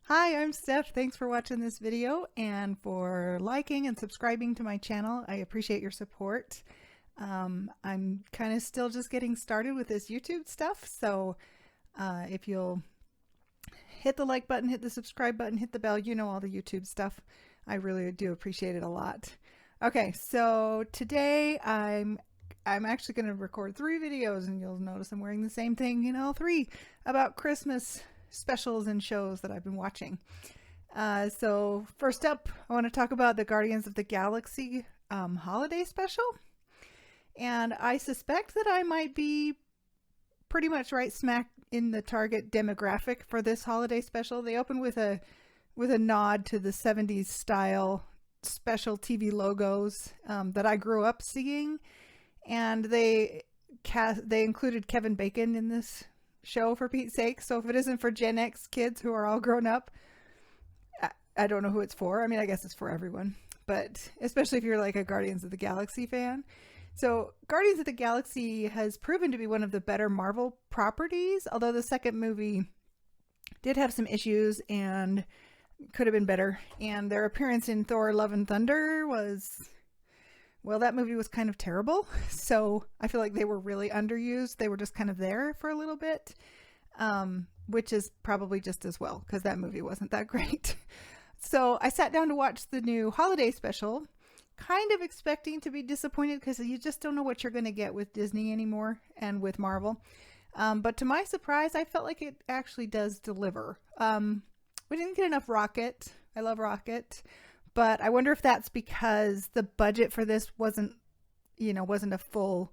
Hi, I'm Steph. Thanks for watching this video and for liking and subscribing to my channel. I appreciate your support. I'm kind of still just getting started with this YouTube stuff, so if you'll hit the like button, hit the subscribe button, hit the bell, you know all the YouTube stuff. I really do appreciate it a lot. Okay, so today I'm actually going to record 3 videos, and you'll notice I'm wearing the same thing in all 3 about Christmas specials and shows that I've been watching. So first up, I want to talk about the Guardians of the Galaxy holiday special. And I suspect that I might be pretty much right smack in the target demographic for this holiday special. They open with a nod to the 70s style special TV logos that I grew up seeing, and they included Kevin Bacon in this show, for Pete's sake. So if it isn't for Gen X kids who are all grown up, I don't know who it's for. I mean, I guess it's for everyone, but especially if you're like a Guardians of the Galaxy fan. So Guardians of the Galaxy has proven to be one of the better Marvel properties, although the second movie did have some issues and could have been better. And their appearance in Thor Love and Thunder was, well, that movie was kind of terrible. So I feel like they were really underused. They were just kind of there for a little bit, which is probably just as well because that movie wasn't that great. So I sat down to watch the new holiday special, kind of expecting to be disappointed because you just don't know what you're going to get with Disney anymore and with Marvel. But to my surprise, I felt like it actually does deliver. We didn't get enough Rocket. I love Rocket. But I wonder if that's because the budget for this wasn't a full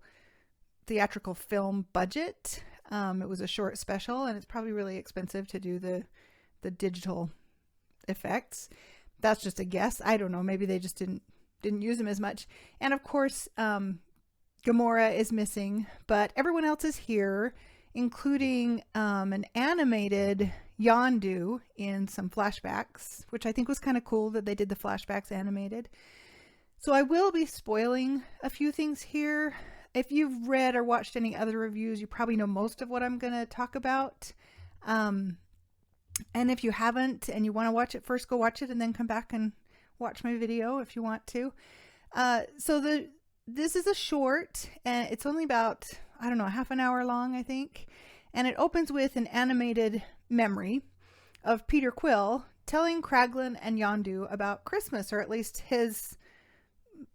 theatrical film budget. It was a short special, and it's probably really expensive to do the digital effects. That's just a guess. I don't know. Maybe they just didn't use them as much. And of course, Gamora is missing, but everyone else is here, including an animated Yondu in some flashbacks, which I think was kind of cool that they did the flashbacks animated. So I will be spoiling a few things here. If you've read or watched any other reviews, you probably know most of what I'm going to talk about. And if you haven't and you want to watch it first, go watch it and then come back and watch my video if you want to. This is a short, and it's only about, I don't know, half an hour long, I think. And it opens with an animated memory of Peter Quill telling Kraglin and Yondu about Christmas, or at least his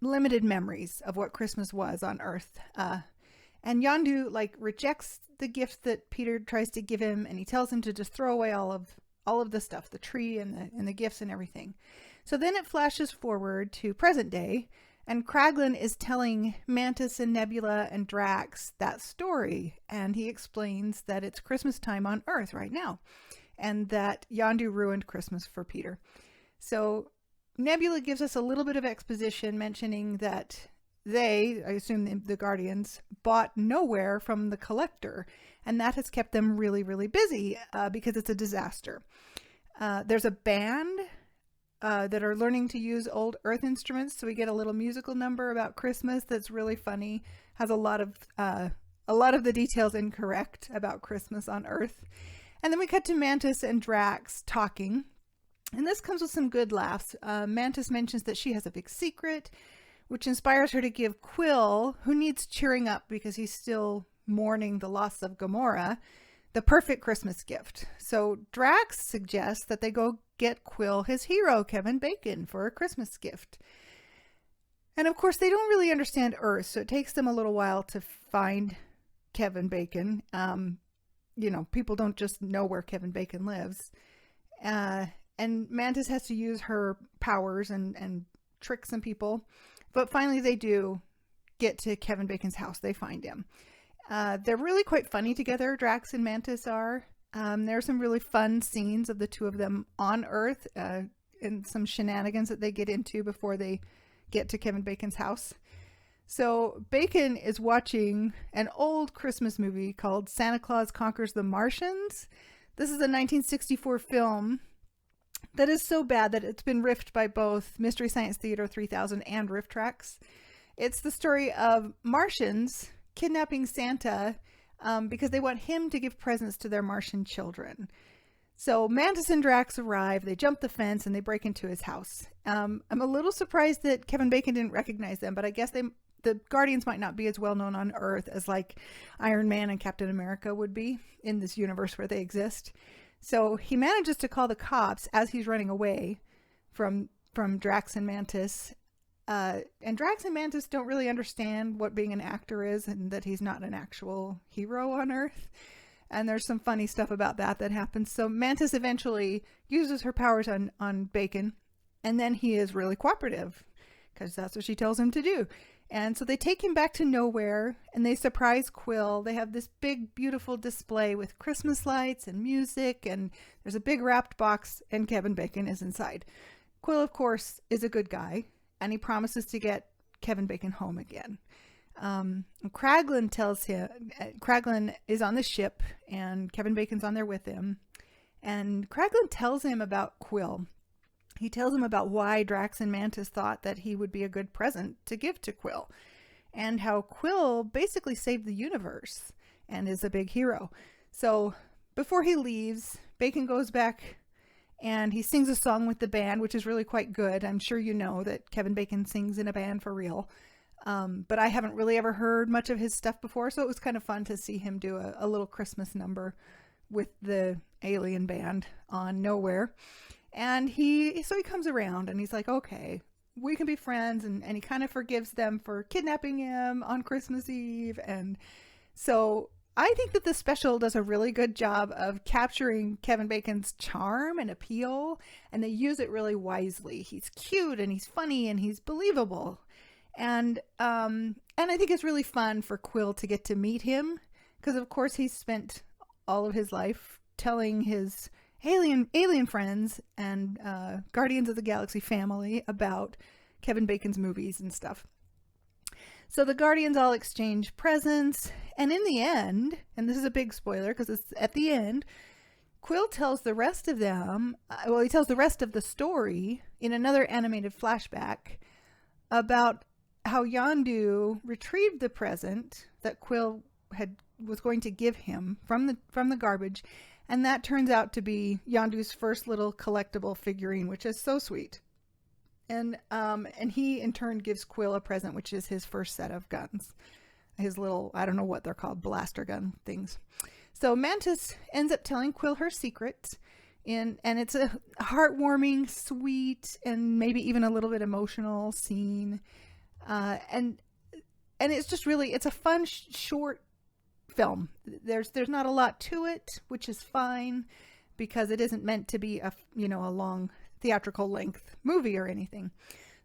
limited memories of what Christmas was on Earth. And Yondu rejects the gift that Peter tries to give him, and he tells him to just throw away all of the stuff, the tree and the gifts and everything. So then it flashes forward to present day, and Kraglin is telling Mantis and Nebula and Drax that story, and he explains that it's Christmas time on Earth right now, and that Yondu ruined Christmas for Peter. So Nebula gives us a little bit of exposition mentioning that they, I assume the Guardians, bought Nowhere from the Collector, and that has kept them really, really busy because it's a disaster. There's a band that are learning to use old Earth instruments, so we get a little musical number about Christmas that's really funny. Has a lot of the details incorrect about Christmas on Earth. And then we cut to Mantis and Drax talking, and this comes with some good laughs. Mantis mentions that she has a big secret, which inspires her to give Quill, who needs cheering up because he's still mourning the loss of Gamora, the perfect Christmas gift. So Drax suggests that they go get Quill his hero, Kevin Bacon, for a Christmas gift. And of course, they don't really understand Earth, so it takes them a little while to find Kevin Bacon. People don't just know where Kevin Bacon lives. And Mantis has to use her powers and trick some people. But finally, they do get to Kevin Bacon's house. They find him. They're really quite funny together, Drax and Mantis are. There are some really fun scenes of the two of them on Earth and some shenanigans that they get into before they get to Kevin Bacon's house. So Bacon is watching an old Christmas movie called Santa Claus Conquers the Martians. This is a 1964 film that is so bad that it's been riffed by both Mystery Science Theater 3000 and Riff Tracks. It's the story of Martians kidnapping Santa because they want him to give presents to their Martian children. So Mantis and Drax arrive, they jump the fence, and they break into his house. I'm a little surprised that Kevin Bacon didn't recognize them, but I guess the Guardians might not be as well known on Earth as like Iron Man and Captain America would be in this universe where they exist. So he manages to call the cops as he's running away from Drax and Mantis. And Drax and Mantis don't really understand what being an actor is and that he's not an actual hero on Earth. And there's some funny stuff about that happens. So Mantis eventually uses her powers on Bacon, and then he is really cooperative because that's what she tells him to do. And so they take him back to nowhere and they surprise Quill. They have this big, beautiful display with Christmas lights and music, and there's a big wrapped box, and Kevin Bacon is inside. Quill, of course, is a good guy, and he promises to get Kevin Bacon home again. Kraglin tells him, Kraglin is on the ship and Kevin Bacon's on there with him. And Kraglin tells him about Quill. He tells him about why Drax and Mantis thought that he would be a good present to give to Quill, and how Quill basically saved the universe and is a big hero. So before he leaves, Bacon goes back and he sings a song with the band, which is really quite good. I'm sure you know that Kevin Bacon sings in a band for real. But I haven't really ever heard much of his stuff before, so it was kind of fun to see him do a little Christmas number with the alien band on Nowhere. And so he comes around and he's like, okay, we can be friends. And he kind of forgives them for kidnapping him on Christmas Eve. And so I think that the special does a really good job of capturing Kevin Bacon's charm and appeal, and they use it really wisely. He's cute and he's funny and he's believable. And I think it's really fun for Quill to get to meet him, because of course he's spent all of his life telling his alien friends and Guardians of the Galaxy family about Kevin Bacon's movies and stuff. So the Guardians all exchange presents, and in the end, and this is a big spoiler because it's at the end, Quill tells the rest of them, he tells the rest of the story in another animated flashback about how Yondu retrieved the present that Quill was going to give him from the garbage, and that turns out to be Yondu's first little collectible figurine, which is so sweet. And he in turn gives Quill a present, which is his first set of guns, his little, I don't know what they're called, blaster gun things. So Mantis ends up telling Quill her secret, and it's a heartwarming, sweet, and maybe even a little bit emotional scene. And it's just really, it's a fun short film. There's not a lot to it, which is fine because it isn't meant to be a long theatrical length movie or anything.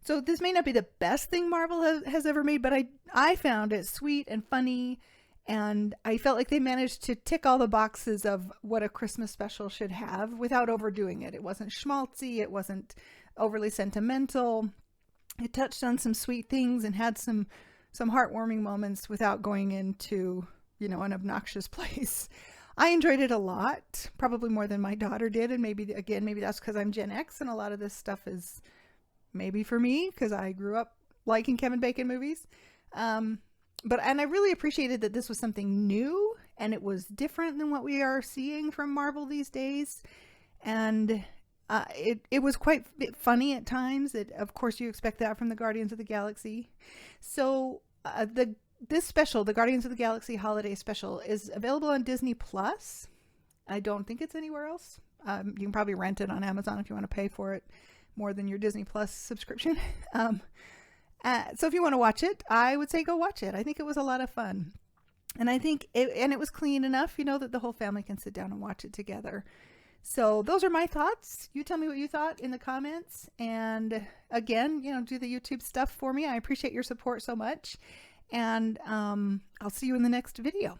So this may not be the best thing Marvel has ever made, but I found it sweet and funny, and I felt like they managed to tick all the boxes of what a Christmas special should have without overdoing it. It wasn't schmaltzy, it wasn't overly sentimental. It touched on some sweet things and had some heartwarming moments without going into, an obnoxious place. I enjoyed it a lot, probably more than my daughter did. And maybe that's because I'm Gen X and a lot of this stuff is maybe for me because I grew up liking Kevin Bacon movies. And I really appreciated that this was something new and it was different than what we are seeing from Marvel these days. And it was quite funny at times. Of course, you expect that from the Guardians of the Galaxy. So this special, the Guardians of the Galaxy Holiday Special, is available on Disney Plus. I don't think it's anywhere else. You can probably rent it on Amazon if you want to pay for it more than your Disney Plus subscription. So if you want to watch it, I would say go watch it. I think it was a lot of fun. And I think it was clean enough, that the whole family can sit down and watch it together. So those are my thoughts. You tell me what you thought in the comments. And again, do the YouTube stuff for me. I appreciate your support so much. And I'll see you in the next video.